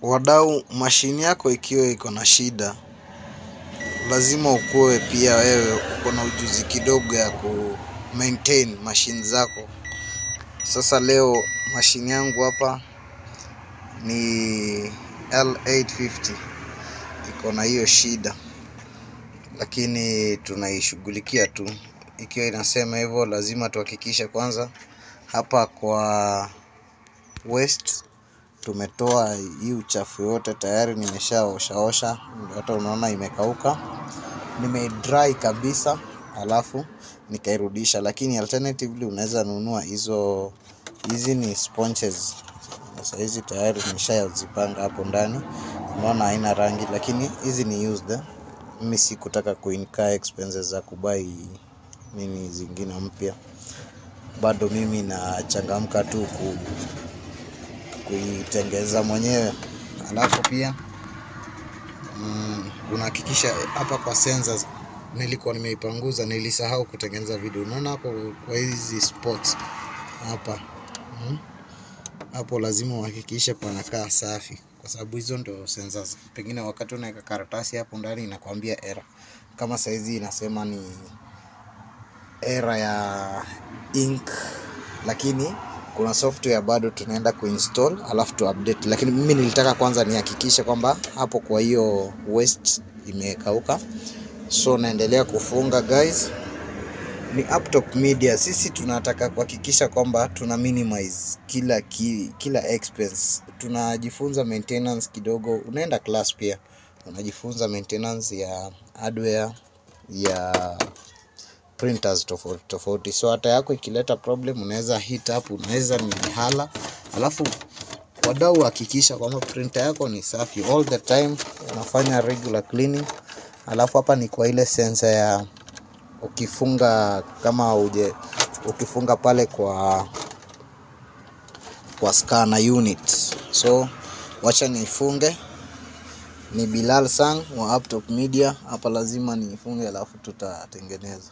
Wadau, mashine yako ikiwa iko na shida, lazima ukuwe pia wewe uko na ujuzi kidogo ya ku maintain machine zako. Sasa leo mashine yangu hapa ni L850 iko na hiyo shida, lakini tunaishughulikia tu. Ikiwa inasema hivyo, lazima tuhakikishe kwanza hapa kwa waste tumetoa hii uchafu yote. Tayari nimeshaosha, hata unaona imekauka, nimedry kabisa, alafu nikairudisha. Lakini alternatively unaweza nunua hizi ni sponges. Sasa hizi tayari nimeshazipanga hapo ndani, unaona haina rangi, lakini hizi ni used. Mimi sikutaka kuinka expenses za kubai nini zingine mpya. Bado mimi nachangamka tu kuitengeza mwenyewe. Alafu pia unahakikisha hapa kwa sensors nilikuwa nimeipanguza, nilisahau kutengeneza video. Unaona hapo kwa hizi spots hapa, hapo lazima uhakikishe panakaa safi, kwa sababu hizo ndio sensors. Pengine wakati unaweka karatasi hapo ndani inakwambia error. Kama saizi inasema ni error ya ink, lakini kuna software bado tunaenda kuinstall alafu tu update. Lakini mimi nilitaka kwanza nihakikishe kwamba hapo kwa hiyo waste imekauka. So naendelea kufunga guys. Ni Uptop Media, sisi tunataka kuhakikisha kwamba tuna minimize kila expense. Tunajifunza maintenance kidogo, unaenda class pia unajifunza maintenance ya hardware ya printers tofauti. So hata yako ikileta problem unaweza hit up, unaweza nihala. Alafu wadau, hakikisha kwamba printer yako ni safi all the time, unafanya regular cleaning. Alafu hapa ni kwa ile sensor ya ukifunga, kama ukifunga pale kwa scanner unit. So wacha nifunge. Ni Bilal Sang wa Uptop Media. Hapa lazima nifunge alafu tutatengeneza.